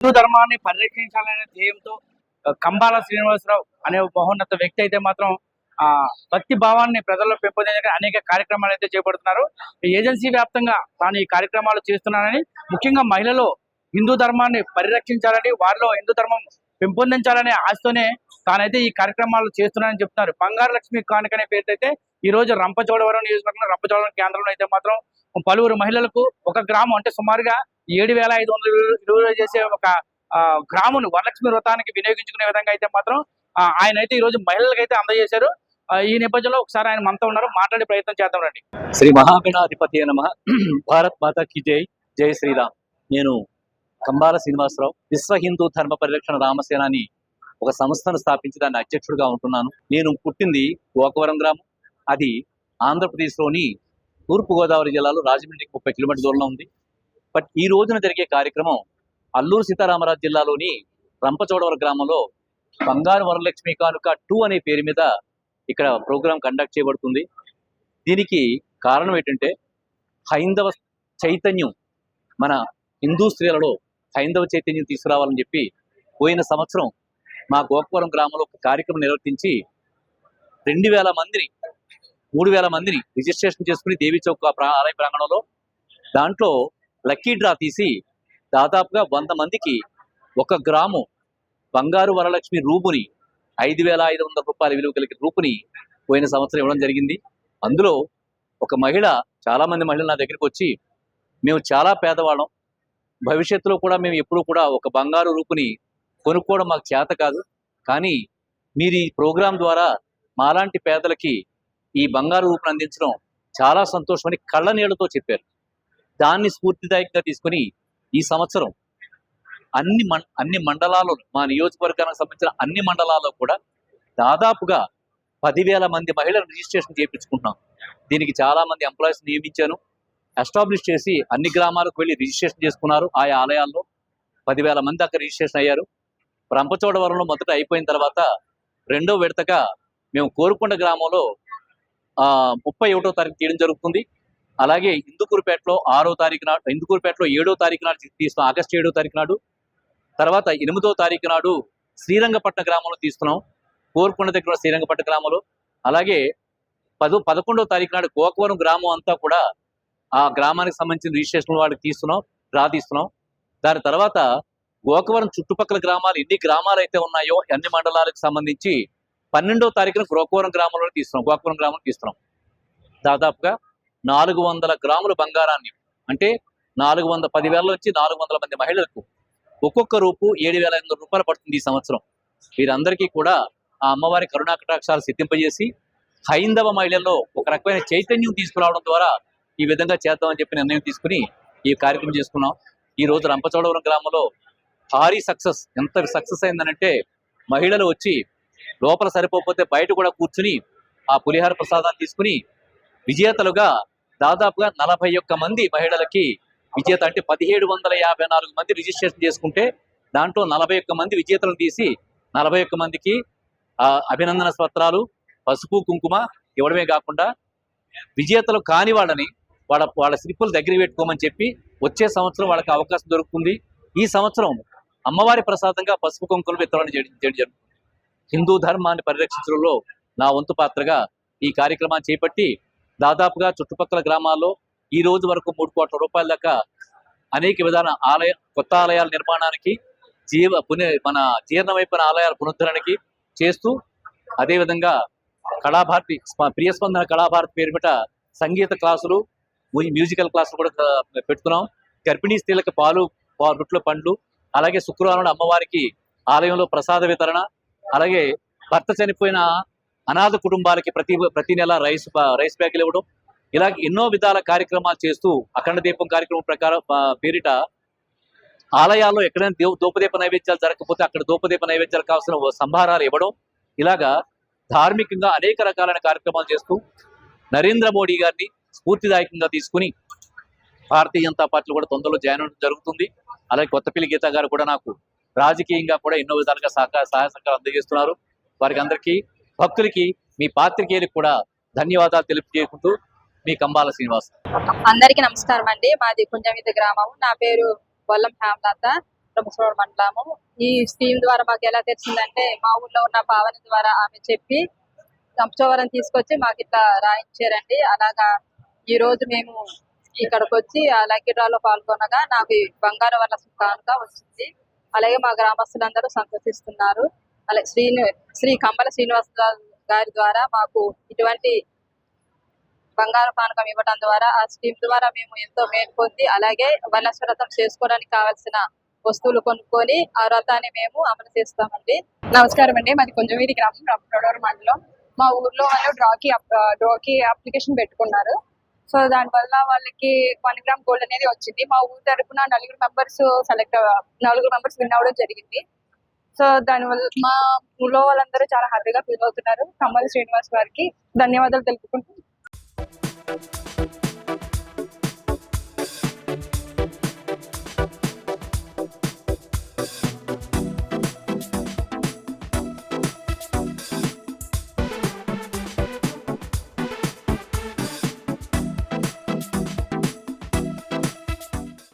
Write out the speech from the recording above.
హిందూ ధర్మాన్ని పరిరక్షించాలనే ధ్యేయంతో కంబాల శ్రీనివాసరావు అనే మహోన్నత వ్యక్తి అయితే మాత్రం భక్తి భావాన్ని ప్రజల్లో పెంపొందేందుకు అనేక కార్యక్రమాలు అయితే చేపడుతున్నారు. ఏజెన్సీ వ్యాప్తంగా తాను ఈ కార్యక్రమాలు చేస్తున్నానని, ముఖ్యంగా మహిళలు హిందూ ధర్మాన్ని పరిరక్షించాలని, వారిలో హిందూ ధర్మం పెంపొందించాలనే ఆశతోనే తానైతే ఈ కార్యక్రమాలు చేస్తున్నానని చెప్తున్నారు. బంగారు లక్ష్మి కానుక అనే పేరుతో అయితే ఈ రోజు రంపచోడవరం నియోజకవర్గంలో రంపచోడవరం కేంద్రంలో అయితే మాత్రం పలువురు మహిళలకు ఒక గ్రామం అంటే సుమారుగా 7,500 విలువ చేసే ఒక గ్రామును వరలక్ష్మి వ్రతానికి వినియోగించుకునే విధంగా అయితే మాత్రం ఆయన అయితే ఈ రోజు మహిళలకు అయితే అందజేశారు. ఈ నేపథ్యంలో ఒకసారి ఆయన మనతో ఉన్నారు, మాట్లాడే ప్రయత్నం చేద్దాం రండి. శ్రీ మహాగణాధిపతి నమః. భారత్ మాతా కీ జై. జై శ్రీరామ్. నేను కంబాల శ్రీనివాసరావు, విశ్వ హిందూ ధర్మ పరిరక్షణ రామసేన అని ఒక సంస్థను స్థాపించి దాన్ని అధ్యక్షుడిగా ఉంటున్నాను. నేను పుట్టింది గోకవరం గ్రామం. అది ఆంధ్రప్రదేశ్లోని తూర్పుగోదావరి జిల్లాలో రాజమండ్రికి 30 కిలోమీటర్ల దూరంలో ఉంది. బట్ ఈ రోజున జరిగే కార్యక్రమం అల్లూరు సీతారామరాజు జిల్లాలోని రంపచోడవరం గ్రామంలో బంగారు వరలక్ష్మి కానుక 2 అనే పేరు మీద ఇక్కడ ప్రోగ్రాం కండక్ట్ చేయబడుతుంది. దీనికి కారణం ఏంటంటే హైందవ చైతన్యం, మన హిందూ స్త్రీలలో హైందవ చైతన్యం తీసుకురావాలని చెప్పి పోయిన సంవత్సరం మా గోకవరం గ్రామంలో ఒక కార్యక్రమం నిర్వర్తించి 2,000 మందిని 3,000 మందిని రిజిస్ట్రేషన్ చేసుకుని దేవి చౌక్ ఆలయ ప్రాంగణంలో దాంట్లో లక్కీ డ్రా తీసి దాదాపుగా 100 మందికి 1 గ్రాము బంగారు వరలక్ష్మి రూపుని 5,500 రూపాయల విలువ కలిగిన రూపుని పోయిన సంవత్సరం ఇవ్వడం జరిగింది. అందులో ఒక మహిళ, చాలా మంది మహిళలు నా దగ్గరికి వచ్చి, మేము చాలా పేదవాళ్ళం, భవిష్యత్తులో కూడా మేము ఎప్పుడూ కూడా ఒక బంగారు రూపుని కొనుక్కోవడం మాకు చేత కాదు, కానీ మీరు ఈ ప్రోగ్రాం ద్వారా మాలాంటి పేదలకి ఈ బంగారు రూపుని అందించడం చాలా సంతోషమని కళ్ళ నీళ్లతో చెప్పారు. దాన్ని స్ఫూర్తిదాయకంగా తీసుకుని ఈ సంవత్సరం అన్ని మండలాల్లో, మా నియోజకవర్గానికి సంబంధించిన అన్ని మండలాల్లో కూడా దాదాపుగా 10,000 మంది మహిళలు రిజిస్ట్రేషన్ చేయించుకుంటున్నాం. దీనికి చాలా మంది ఎంప్లాయీస్ నియమించాను, ఎస్టాబ్లిష్ చేసి అన్ని గ్రామాలకు వెళ్ళి రిజిస్ట్రేషన్ చేసుకున్నారు. ఆయా ఆలయాల్లో 10,000 మంది అక్కడ రిజిస్ట్రేషన్ అయ్యారు. రంపచోడవరంలో మొదట అయిపోయిన తర్వాత రెండో విడతగా మేము కోరుకొండ గ్రామంలో 31వ తారీఖు తీయడం జరుగుతుంది. అలాగే ఇందుకూరుపేటలో 6వ తారీఖు నాడు, ఇందుకూరుపేటలో 7వ తారీఖు నాడు తీస్తున్నాం, ఆగస్టు 7వ తారీఖు నాడు. తర్వాత 8వ తారీఖు నాడు శ్రీరంగపట్నం గ్రామంలో తీస్తున్నాం, కోరుకొండ దగ్గర శ్రీరంగపట్నం గ్రామంలో. అలాగే 11వ తారీఖు నాడు గోకవరం గ్రామం అంతా కూడా ఆ గ్రామానికి సంబంధించిన రిజిస్ట్రేషన్ వాడికి తీస్తున్నాం, డ్రా తీస్తున్నాం. దాని తర్వాత గోకవరం చుట్టుపక్కల గ్రామాలు ఎన్ని గ్రామాలు అయితే ఉన్నాయో అన్ని మండలాలకు సంబంధించి 12వ తారీఖున గోకవరం గ్రామంలో తీస్తున్నాం. దాదాపుగా 400 గ్రాముల బంగారాన్ని, అంటే 10,000 నుంచి 400 మంది మహిళలకు ఒక్కొక్క రూపు 7,500 రూపాయలు పడుతుంది ఈ సంవత్సరం. వీరందరికీ కూడా ఆ అమ్మవారి కరుణాకటాక్షాలు సిద్ధింపజేసి హైందవ మహిళల్లో ఒక రకమైన చైతన్యం తీసుకురావడం ద్వారా ఈ విధంగా చేద్దామని చెప్పి నిర్ణయం తీసుకుని ఈ కార్యక్రమం చేసుకున్నాం. ఈ రోజు రంపచోడవరం గ్రామంలో భారీ సక్సెస్. ఎంత సక్సెస్ అయిందనంటే మహిళలు వచ్చి లోపల సరిపోతే బయట కూడా కూర్చుని ఆ పులిహార ప్రసాదాన్ని తీసుకుని విజేతలుగా దాదాపుగా 41 మంది మహిళలకి విజేత, అంటే 1,754 మంది రిజిస్ట్రేషన్ చేసుకుంటే దాంట్లో 41 మంది విజేతలను తీసి 41 మందికి అభినందన పత్రాలు, పసుపు కుంకుమ ఇవ్వడమే కాకుండా విజేతలు కాని వాళ్ళని వాళ్ళ స్లిప్పులు దగ్గర పెట్టుకోమని చెప్పి వచ్చే సంవత్సరం వాళ్ళకి అవకాశం దొరుకుతుంది. ఈ సంవత్సరం అమ్మవారి ప్రసాదంగా పసుపు కుంకుమలు వితరణ చేయడం జరుగుతుంది. హిందూ ధర్మాన్ని పరిరక్షించడంలో నా వంతు పాత్రగా ఈ కార్యక్రమాన్ని చేపట్టి దాదాపుగా చుట్టుపక్కల గ్రామాల్లో ఈ రోజు వరకు 3 కోట్ల రూపాయల దాకా అనేక విధాన కొత్త ఆలయాల నిర్మాణానికి, మన జీర్ణమైపోయిన ఆలయాల పునరుద్ధరణకి చేస్తూ, అదేవిధంగా కళాభారతి, ప్రియస్పందన కళాభారతి పేరుమిట సంగీత క్లాసులు, మ్యూజికల్ క్లాసులు కూడా పెడుతున్నాం. గర్భిణీ స్త్రీలకు పాలు, రొట్టెలు, పండ్లు, అలాగే శుక్రవారం అమ్మవారికి ఆలయంలో ప్రసాద వితరణ, అలాగే భర్త చనిపోయిన అనాథ కుటుంబాలకి ప్రతి నెల రైస్ బ్యాగులు ఇవ్వడం, ఇలా ఎన్నో విధాల కార్యక్రమాలు చేస్తూ అఖండ దీపం కార్యక్రమం ప్రకారం పేరిట ఆలయాల్లో ఎక్కడైనా దూపదీప నైవేద్యాలు జరగకపోతే అక్కడ దూపదీప నైవేద్యాలు కావాల్సిన సంభారాలు ఇవ్వడం, ఇలాగా ధార్మికంగా అనేక రకాలైన కార్యక్రమాలు చేస్తూ నరేంద్ర మోడీ గారిని స్ఫూర్తిదాయకంగా తీసుకుని భారతీయ జనతా పార్టీలో కూడా తొందరలో జాయిన్ అవ్వడం జరుగుతుంది. అలాగే కొత్తపల్లి గీత గారు కూడా నాకు రాజకీయంగా కూడా ఎన్నో విధాలుగా సహాయ సహకారం అందజేస్తున్నారు. వారికి అందరికీ, భక్తులకి, మీ పాత్రికేయులకు కూడా ధన్యవాదాలు తెలియజేసుకుంటూ మీ కంబాల శ్రీనివాస్. అందరికీ నమస్కారం అండి. మాది కుంజమిద గ్రామం. నా పేరు బొల్లం హేమలత. ముసలోడు మండలము. ఈ స్కీమ్ ద్వారా మాకు ఎలా తెలిసిందంటే మా ఊర్లో ఉన్న పావని ద్వారా ఆమె చెప్పి సంక్షోభరం తీసుకొచ్చి మాకు ఇట్లా రాయించారండి. అలాగా ఈ రోజు మేము ఇక్కడికి వచ్చి ఆ లక్కీ డ్రాలో పాల్గొనగా నాకు ఈ బంగారు వల్ల కానుక వచ్చింది. అలాగే మా గ్రామస్తులందరూ సంతోషిస్తున్నారు. అలాగే శ్రీ కంబల శ్రీనివాసరావు గారి ద్వారా మాకు ఇటువంటి బంగారు పానకం ఇవ్వడం ద్వారా ఆ స్కీమ్ ద్వారా మేము ఎంతో మేలు పొంది అలాగే వరలక్ష్మి వ్రతం చేసుకోవడానికి కావాల్సిన వస్తువులు కొనుక్కొని ఆ వ్రతాన్ని మేము అమలు చేస్తామండి. నమస్కారం అండి. మాది కొంజవీధి గ్రామం, రామప్రడవరం మండలం. మా ఊర్లో వాళ్ళు డ్రాకి అప్లికేషన్ పెట్టుకున్నారు. సో దానివల్ల వాళ్ళకి 1 గ్రామ్ గోల్డ్ అనేది వచ్చింది. మా ఊరు తరపున 4 మెంబర్స్ విన్ అవ్వడం జరిగింది. సో దానివల్ల మా ఊళ్ళో వాళ్ళందరూ చాలా హ్యాపీగా ఫీల్ అవుతున్నారు. కమ్మల శ్రీనివాస్ గారికి ధన్యవాదాలు తెలుపుకుంటూ